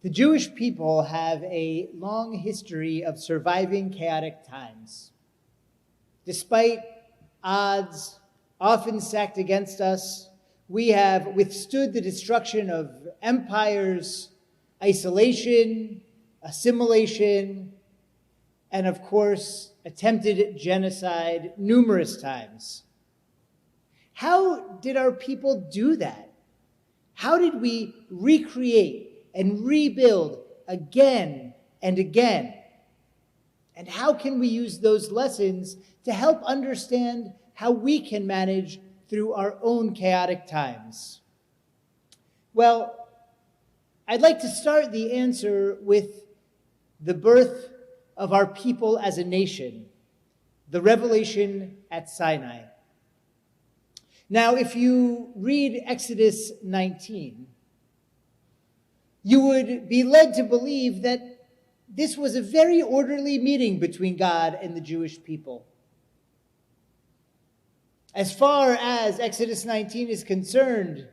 The Jewish people have a long history of surviving chaotic times. Despite odds often stacked against us, we have withstood the destruction of empires, isolation, assimilation, and of course, attempted genocide numerous times. How did our people do that? How did we recreate and rebuild again and again? And how can we use those lessons to help understand how we can manage through our own chaotic times? Well, I'd like to start the answer with the birth of our people as a nation, the revelation at Sinai. Now, if you read Exodus 19, you would be led to believe that this was a very orderly meeting between God and the Jewish people. As far as Exodus 19 is concerned,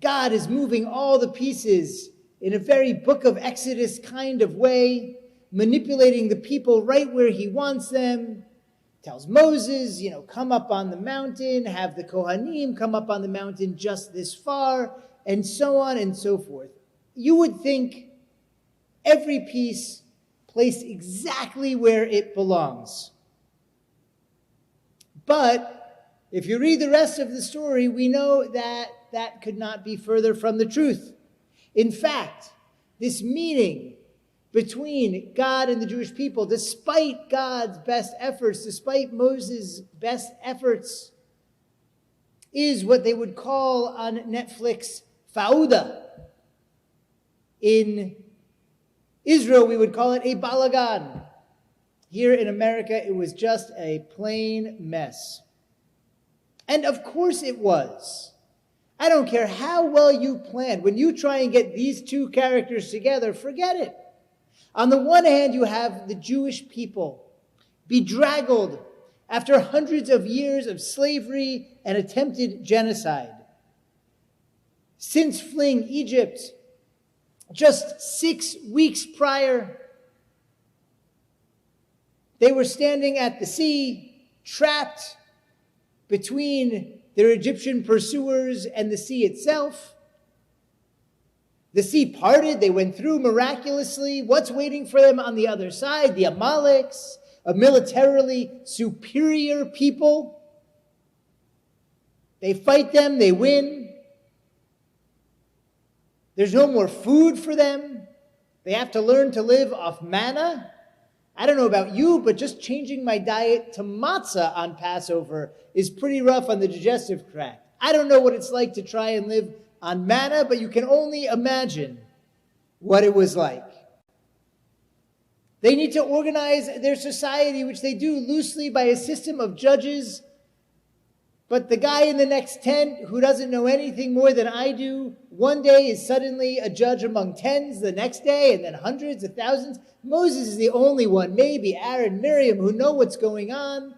God is moving all the pieces in a very book of Exodus kind of way, manipulating the people right where he wants them. Tells Moses, come up on the mountain, have the Kohanim come up on the mountain just this far, and so on and so forth. You would think every piece placed exactly where it belongs. But if you read the rest of the story, we know that that could not be further from the truth. In fact, this meeting between God and the Jewish people, despite God's best efforts, despite Moses' best efforts, is what they would call on Netflix fauda. In Israel, we would call it a balagan. Here in America, it was just a plain mess. And of course it was. I don't care how well you plan. When you try and get these two characters together, forget it. On the one hand, you have the Jewish people bedraggled after hundreds of years of slavery and attempted genocide. Since fleeing Egypt, just 6 weeks prior, they were standing at the sea, trapped between their Egyptian pursuers and the sea itself. The sea parted, they went through miraculously. What's waiting for them on the other side? The Amaleks, a militarily superior people. They fight them, they win. There's no more food for them. They have to learn to live off manna. I don't know about you, but just changing my diet to matzah on Passover is pretty rough on the digestive tract. I don't know what it's like to try and live on manna, but you can only imagine what it was like. They need to organize their society, which they do loosely by a system of judges. But the guy in the next tent who doesn't know anything more than I do, one day is suddenly a judge among tens, the next day, and then hundreds of thousands. Moses is the only one, maybe Aaron, Miriam, who know what's going on.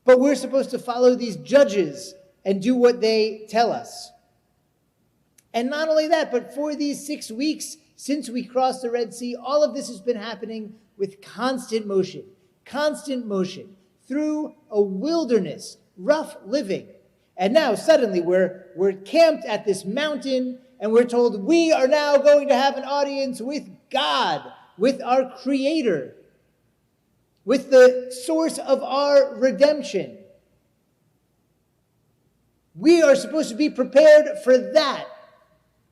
But we're supposed to follow these judges and do what they tell us. And not only that, but for these 6 weeks since we crossed the Red Sea, all of this has been happening with constant motion through a wilderness, rough living. And now suddenly we're camped at this mountain and we're told we are now going to have an audience with God, with our Creator, with the source of our redemption. We are supposed to be prepared for that.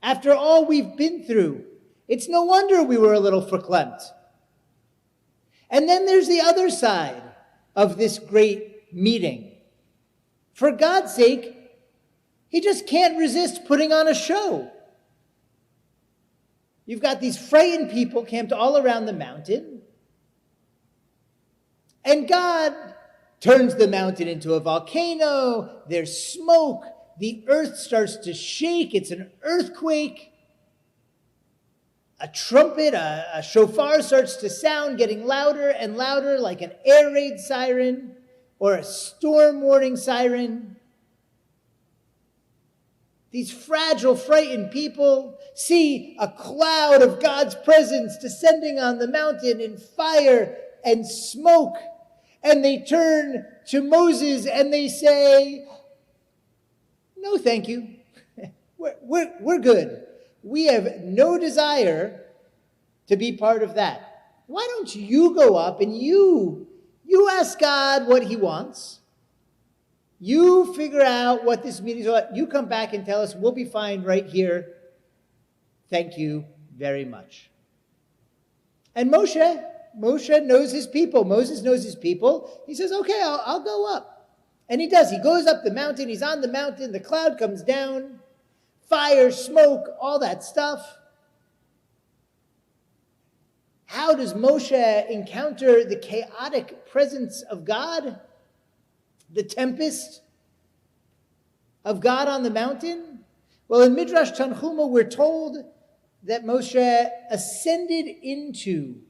After all we've been through, it's no wonder we were a little verklempt. And then there's the other side of this great meeting. For God's sake, he just can't resist putting on a show. You've got these frightened people camped all around the mountain. And God turns the mountain into a volcano. There's smoke. The earth starts to shake. It's an earthquake. A trumpet, a shofar starts to sound, getting louder and louder like an air raid siren or a storm warning siren. these fragile, frightened people see a cloud of God's presence descending on the mountain in fire and smoke. And they turn to Moses and they say, "No, thank you. We're good. We have no desire to be part of that. Why don't you go up and you ask God what he wants? You figure out what this meeting is all about. You come back and tell us. We'll be fine right here. Thank you very much." And Moshe knows his people. Moses knows his people. He says, "Okay, I'll go up." And he does. He goes up the mountain. He's on the mountain. The cloud comes down. Fire, smoke, all that stuff. How does Moshe encounter the chaotic presence of God? The tempest of God on the mountain? Well, in Midrash Tanchuma, we're told that Moshe ascended into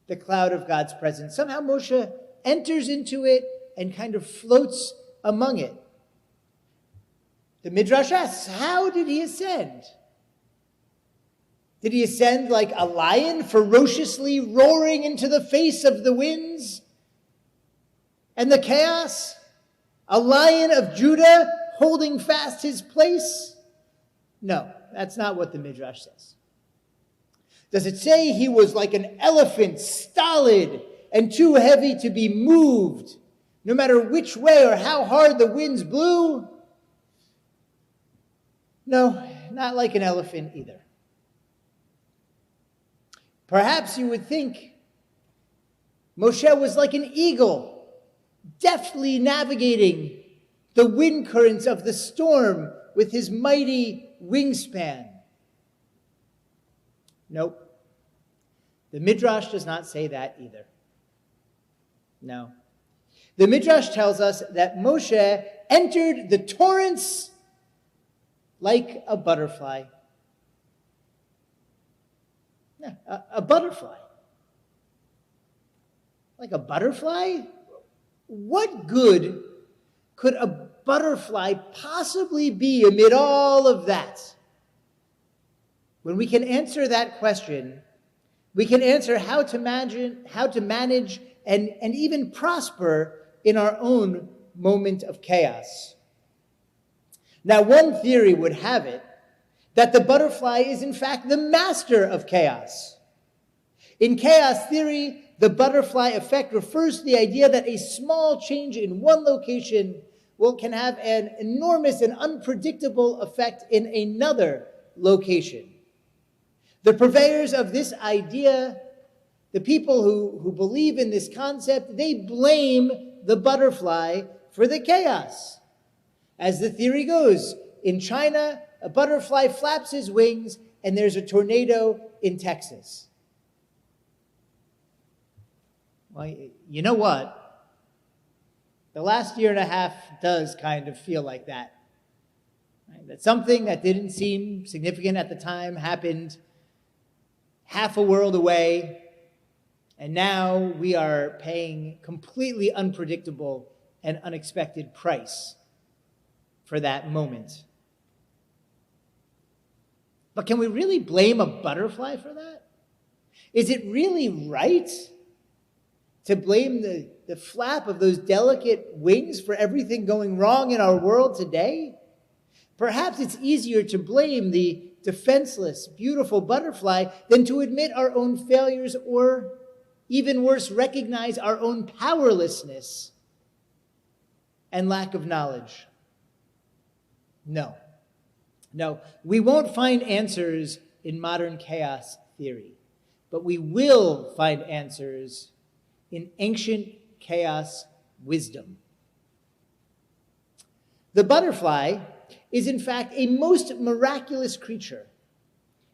the cloud of God's presence. Somehow Moshe enters into it and kind of floats among it. The Midrash asks, how did he ascend? Did he ascend like a lion, ferociously roaring into the face of the winds and the chaos? A lion of Judah holding fast his place? No, that's not what the Midrash says. Does it say he was like an elephant, stolid and too heavy to be moved, no matter which way or how hard the winds blew? No, not like an elephant either. Perhaps you would think Moshe was like an eagle, deftly navigating the wind currents of the storm with his mighty wingspan. Nope. The Midrash does not say that either. No. The Midrash tells us that Moshe entered the torrents like a butterfly. Yeah, a butterfly. Like a butterfly? What good could a butterfly possibly be amid all of that? When we can answer that question, we can answer how to manage and even prosper in our own moment of chaos. Now, one theory would have it that the butterfly is in fact the master of chaos. In chaos theory, the butterfly effect refers to the idea that a small change in one location can have an enormous and unpredictable effect in another location. The purveyors of this idea, the people who believe in this concept, they blame the butterfly for the chaos. As the theory goes, in China, a butterfly flaps his wings and there's a tornado in Texas. Well, you know what? The last year and a half does kind of feel like that. Right? That something that didn't seem significant at the time happened half a world away, and now we are paying completely unpredictable and unexpected price for that moment. But can we really blame a butterfly for that? Is it really right to blame the flap of those delicate wings for everything going wrong in our world today? Perhaps it's easier to blame the defenseless, beautiful butterfly than to admit our own failures, or even worse, recognize our own powerlessness and lack of knowledge. No, we won't find answers in modern chaos theory, but we will find answers in ancient chaos wisdom. The butterfly is in fact a most miraculous creature.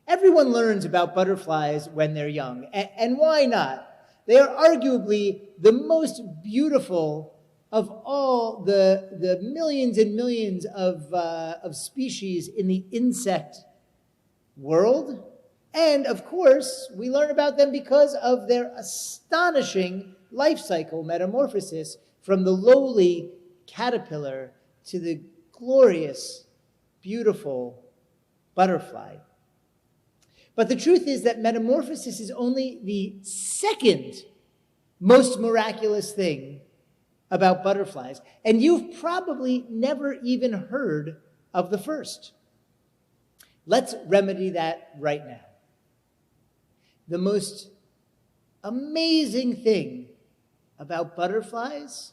Everyone learns about butterflies when they're young, and why not? They are arguably the most beautiful of all the millions and millions of species in the insect world. And of course, we learn about them because of their astonishing life cycle metamorphosis from the lowly caterpillar to the glorious, beautiful butterfly. But the truth is that metamorphosis is only the second most miraculous thing about butterflies, and you've probably never even heard of the first. Let's remedy that right now. The most amazing thing about butterflies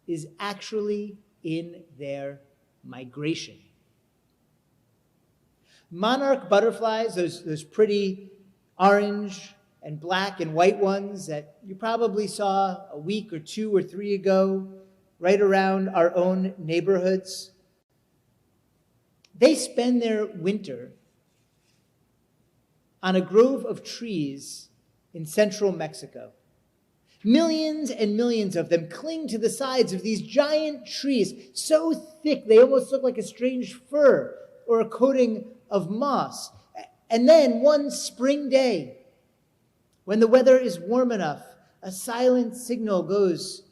is actually in their migration. Monarch butterflies, those pretty orange and black and white ones that you probably saw a week or 2 or 3 ago, right around our own neighborhoods, they spend their winter on a grove of trees in central Mexico. Millions and millions of them cling to the sides of these giant trees, so thick they almost look like a strange fur or a coating of moss. And then one spring day, when the weather is warm enough, a silent signal goes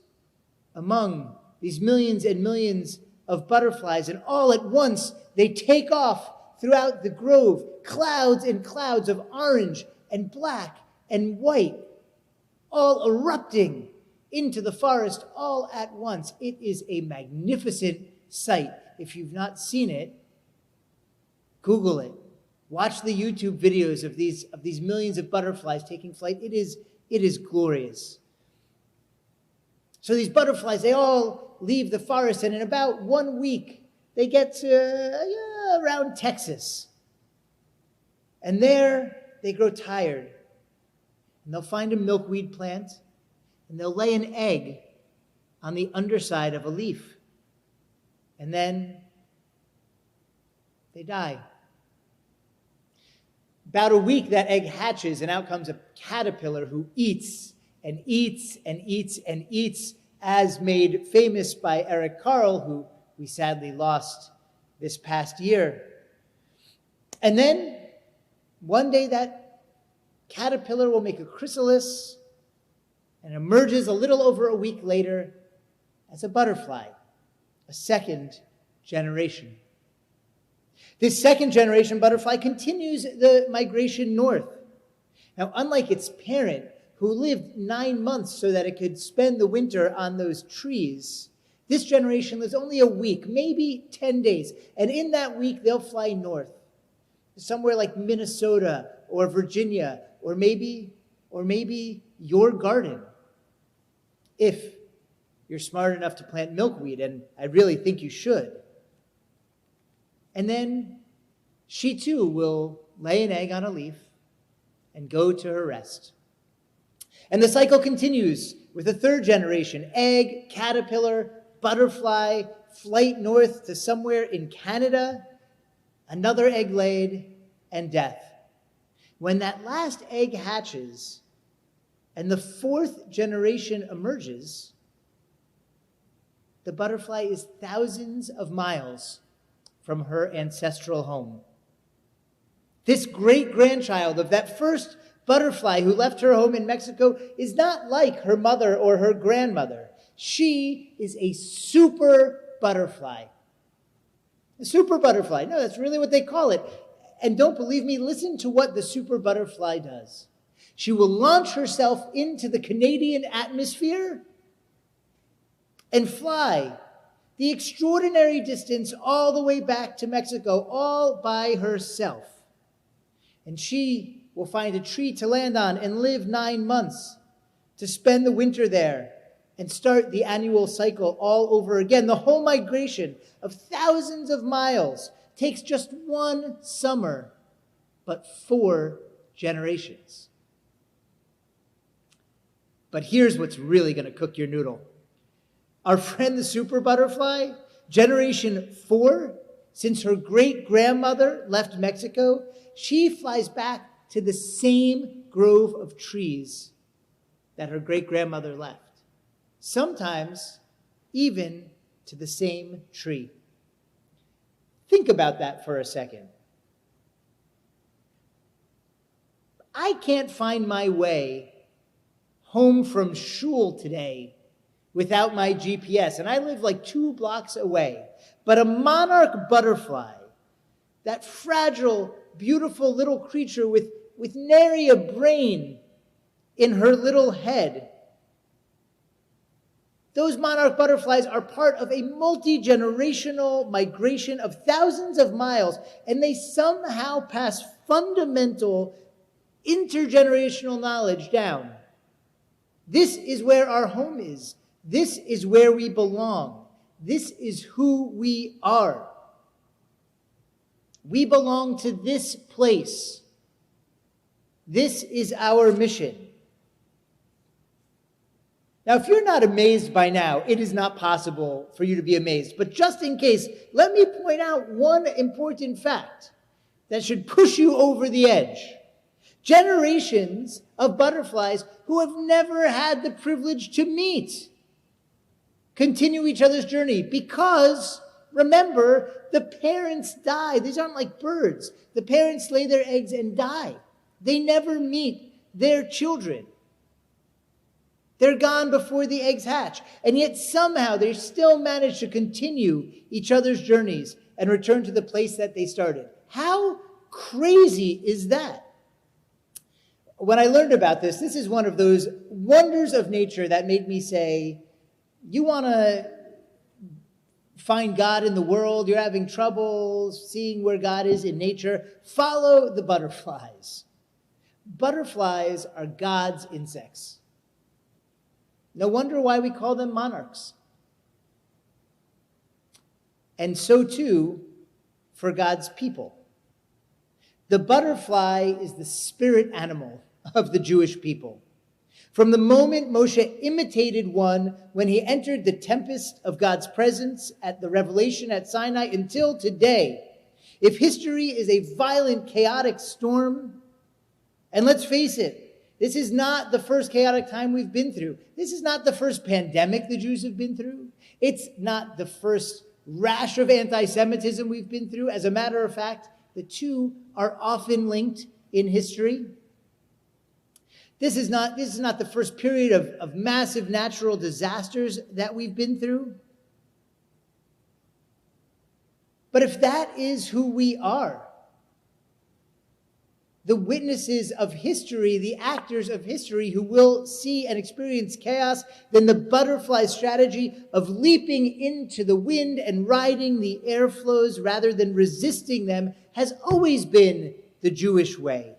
among these millions and millions of butterflies, and all at once they take off throughout the grove, clouds and clouds of orange and black and white, all erupting into the forest all at once. It is a magnificent sight. If you've not seen it, Google it. Watch the YouTube videos of these millions of butterflies taking flight. It is glorious. So these butterflies, they all leave the forest, and in about 1 week, they get to around Texas. And there they grow tired. And they'll find a milkweed plant, and they'll lay an egg on the underside of a leaf. And then they die. About a week, that egg hatches, and out comes a caterpillar who eats and eats and eats and eats, as made famous by Eric Carle, who we sadly lost this past year. And then one day that caterpillar will make a chrysalis and emerges a little over a week later as a butterfly, a second generation. This second generation butterfly continues the migration north. Now, unlike its parent, who lived 9 months so that it could spend the winter on those trees, this generation lives only a week, maybe 10 days. And in that week, they'll fly north, somewhere like Minnesota or Virginia, or maybe your garden, if you're smart enough to plant milkweed, and I really think you should. And then she too will lay an egg on a leaf and go to her rest. And the cycle continues with a third generation: egg, caterpillar, butterfly, flight north to somewhere in Canada, another egg laid, and death. When that last egg hatches and the fourth generation emerges, the butterfly is thousands of miles from her ancestral home. This great-grandchild of that first butterfly who left her home in Mexico is not like her mother or her grandmother. She is a super butterfly. A super butterfly. No, that's really what they call it. And don't believe me, listen to what the super butterfly does. She will launch herself into the Canadian atmosphere and fly the extraordinary distance all the way back to Mexico, all by herself. And she will find a tree to land on and live 9 months to spend the winter there and start the annual cycle all over again. The whole migration of thousands of miles takes just 1 summer, but 4 generations. But here's what's really going to cook your noodle. Our friend the super butterfly, generation 4, since her great-grandmother left Mexico, she flies back to the same grove of trees that her great-grandmother left. Sometimes even to the same tree. Think about that for a second. I can't find my way home from shul today without my GPS, and I live like 2 blocks away. But a monarch butterfly that fragile, beautiful little creature with nary a brain in her little head. Those monarch butterflies are part of a multi-generational migration of thousands of miles, and they somehow pass fundamental intergenerational knowledge down. This is where our home is. This is where we belong. This is who we are. We belong to this place. This is our mission. Now, if you're not amazed by now, it is not possible for you to be amazed. But just in case, let me point out one important fact that should push you over the edge. Generations of butterflies who have never had the privilege to meet continue each other's journey because, remember, the parents die. These aren't like birds. The parents lay their eggs and die. They never meet their children. They're gone before the eggs hatch. And yet somehow they still manage to continue each other's journeys and return to the place that they started. How crazy is that? When I learned about this, this is one of those wonders of nature that made me say, you want to find God in the world, you're having trouble seeing where God is in nature, follow the butterflies. Butterflies are God's insects. No wonder why we call them monarchs. And so too for God's people. The butterfly is the spirit animal of the Jewish people. From the moment Moshe imitated one when he entered the tempest of God's presence at the revelation at Sinai until today, if history is a violent, chaotic storm, and let's face it, this is not the first chaotic time we've been through. This is not the first pandemic the Jews have been through. It's not the first rash of anti-Semitism we've been through. As a matter of fact, the two are often linked in history. This is not the first period of massive natural disasters that we've been through. But if that is who we are, the witnesses of history, the actors of history who will see and experience chaos, then the butterfly strategy of leaping into the wind and riding the airflows rather than resisting them has always been the Jewish way.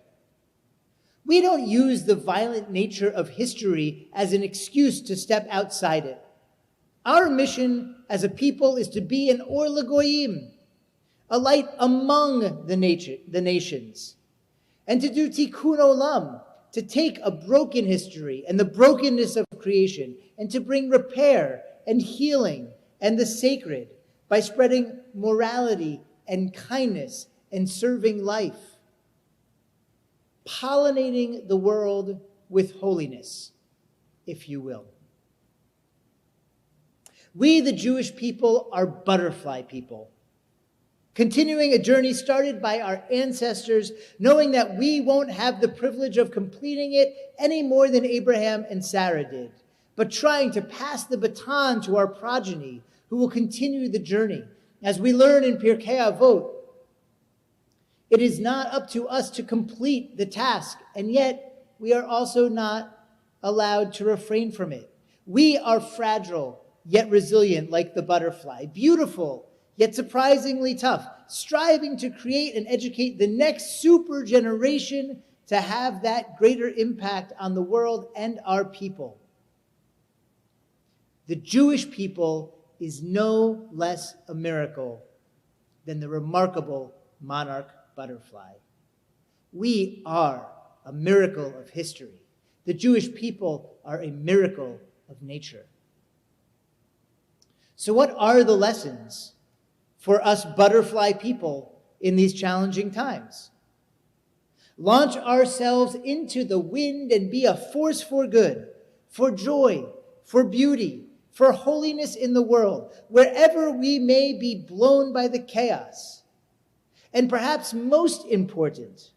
We don't use the violent nature of history as an excuse to step outside it. Our mission as a people is to be an or l'goyim, a light among the nations, and to do tikkun olam, to take a broken history and the brokenness of creation and to bring repair and healing and the sacred by spreading morality and kindness and serving life, pollinating the world with holiness, if you will. We, the Jewish people, are butterfly people, continuing a journey started by our ancestors, knowing that we won't have the privilege of completing it any more than Abraham and Sarah did, but trying to pass the baton to our progeny, who will continue the journey. As we learn in Pirkei Avot, it is not up to us to complete the task, and yet we are also not allowed to refrain from it. We are fragile, yet resilient like the butterfly, beautiful, yet surprisingly tough, striving to create and educate the next super generation to have that greater impact on the world and our people. The Jewish people is no less a miracle than the remarkable monarch butterfly. We are a miracle of history. The Jewish people are a miracle of nature. So what are the lessons for us butterfly people in these challenging times? Launch ourselves into the wind and be a force for good, for joy, for beauty, for holiness in the world, wherever we may be blown by the chaos. And perhaps most important,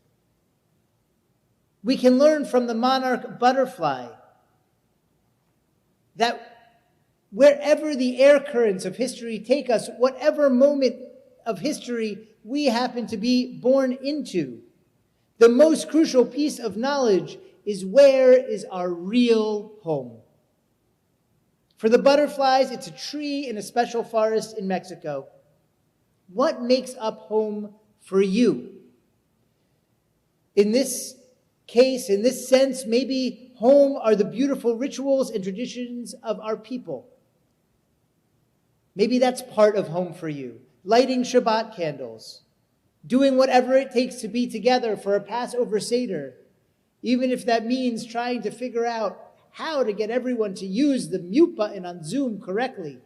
we can learn from the monarch butterfly that wherever the air currents of history take us, whatever moment of history we happen to be born into. The most crucial piece of knowledge is, where is our real home? For the butterflies, it's a tree in a special forest in Mexico. What makes up home for you? In this case, in this sense, maybe home are the beautiful rituals and traditions of our people. Maybe that's part of home for you. Lighting Shabbat candles, doing whatever it takes to be together for a Passover Seder, even if that means trying to figure out how to get everyone to use the mute button on Zoom correctly.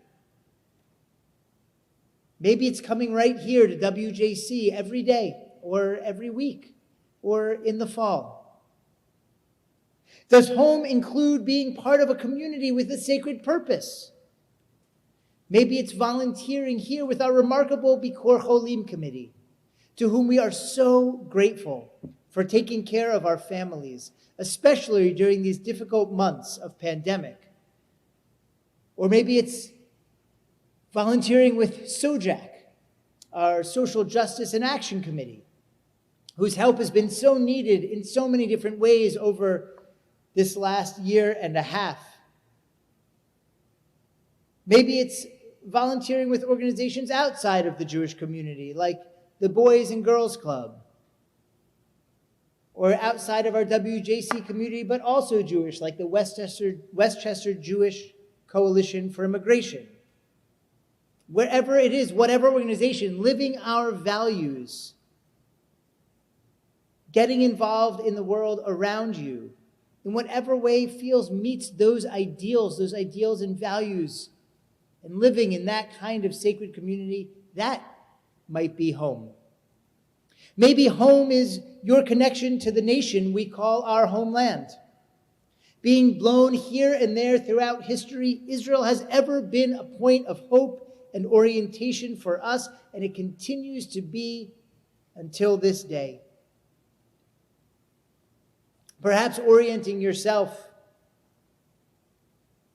Maybe it's coming right here to WJC every day or every week or in the fall. Does home include being part of a community with a sacred purpose? Maybe it's volunteering here with our remarkable Bikor Cholim committee, to whom we are so grateful for taking care of our families, especially during these difficult months of pandemic. Or maybe it's volunteering with SOJAC, our Social Justice and Action Committee, whose help has been so needed in so many different ways over this last year and a half. Maybe it's volunteering with organizations outside of the Jewish community, like the Boys and Girls Club, or outside of our WJC community, but also Jewish, like the Westchester Jewish Coalition for Immigration. Wherever it is, whatever organization, living our values, getting involved in the world around you, in whatever way meets those ideals and values, and living in that kind of sacred community, that might be home. Maybe home is your connection to the nation we call our homeland. Being blown here and there throughout history, Israel has ever been a point of hope and orientation for us, and it continues to be until this day. Perhaps orienting yourself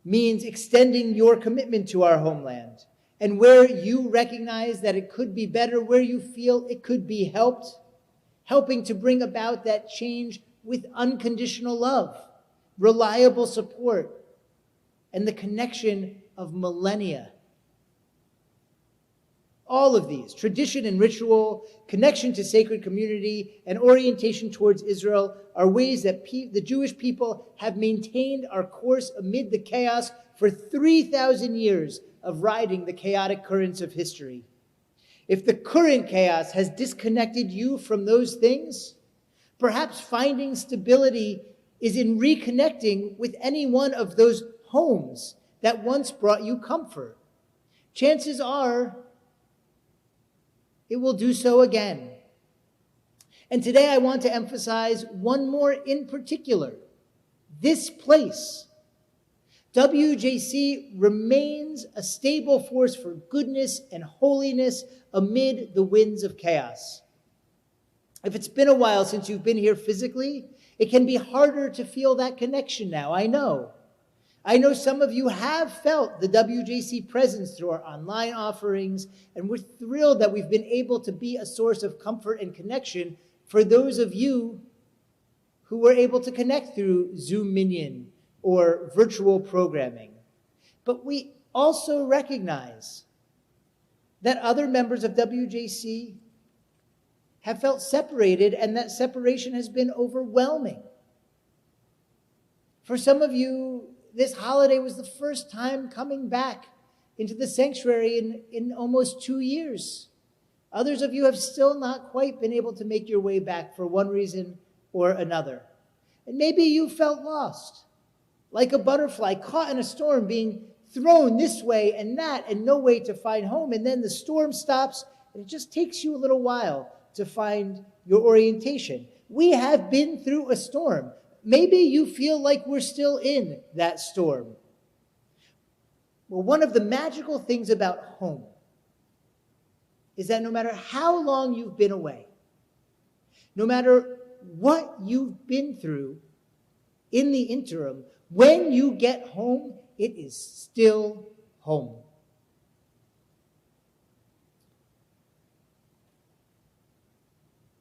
means extending your commitment to our homeland, and where you recognize that it could be better, where you feel it could be helped, helping to bring about that change with unconditional love, reliable support, and the connection of millennia. All of these, tradition and ritual, connection to sacred community, and orientation towards Israel, are ways that the Jewish people have maintained our course amid the chaos for 3,000 years of riding the chaotic currents of history. If the current chaos has disconnected you from those things, perhaps finding stability is in reconnecting with any one of those homes that once brought you comfort. Chances are it will do so again. And today I want to emphasize one more in particular: this place. WJC remains a stable force for goodness and holiness amid the winds of chaos. If it's been a while since you've been here physically, it can be harder to feel that connection now, I know. I know some of you have felt the WJC presence through our online offerings, and we're thrilled that we've been able to be a source of comfort and connection for those of you who were able to connect through Zoom Minion or virtual programming. But we also recognize that other members of WJC have felt separated, and that separation has been overwhelming. For some of you, this holiday was the first time coming back into the sanctuary in almost 2 years. Others of you have still not quite been able to make your way back for one reason or another. And maybe you felt lost, like a butterfly caught in a storm, being thrown this way and that and no way to find home. And then the storm stops, and it just takes you a little while to find your orientation. We have been through a storm. Maybe you feel like we're still in that storm. Well, one of the magical things about home is that no matter how long you've been away, no matter what you've been through in the interim, when you get home, it is still home.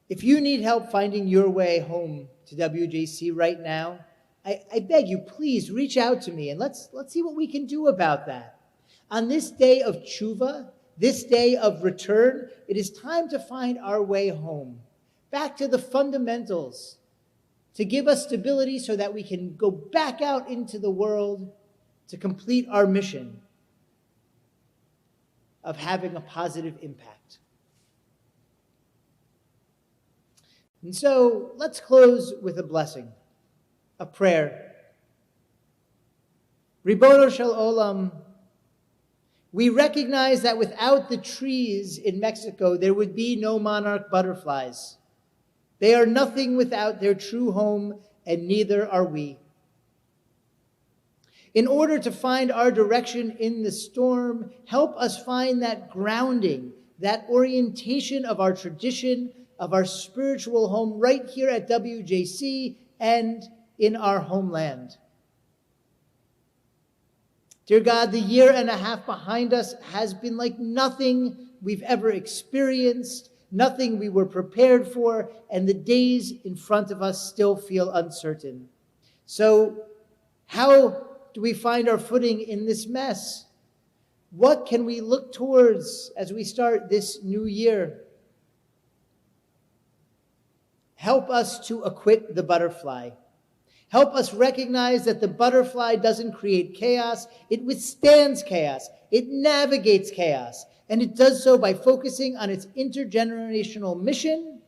If you need help finding your way home to WJC right now, I beg you, please reach out to me and let's see what we can do about that. On this day of tshuva, this day of return, it is time to find our way home, back to the fundamentals, to give us stability so that we can go back out into the world to complete our mission of having a positive impact. And so let's close with a blessing, a prayer. Ribono shel olam, we recognize that without the trees in Mexico, there would be no monarch butterflies. They are nothing without their true home, and neither are we. In order to find our direction in the storm, help us find that grounding, that orientation of our tradition, of our spiritual home right here at WJC and in our homeland. Dear God, the year and a half behind us has been like nothing we've ever experienced, nothing we were prepared for, and the days in front of us still feel uncertain. So how do we find our footing in this mess? What can we look towards as we start this new year? Help us to acquit the butterfly. Help us recognize that the butterfly doesn't create chaos. It withstands chaos. It navigates chaos. And it does so by focusing on its intergenerational mission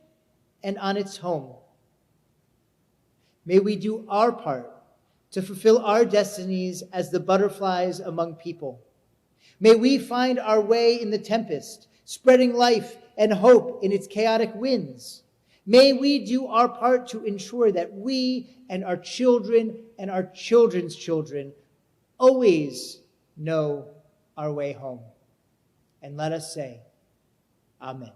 and on its home. May we do our part to fulfill our destinies as the butterflies among people. May we find our way in the tempest, spreading life and hope in its chaotic winds. May we do our part to ensure that we and our children and our children's children always know our way home. And let us say, Amen.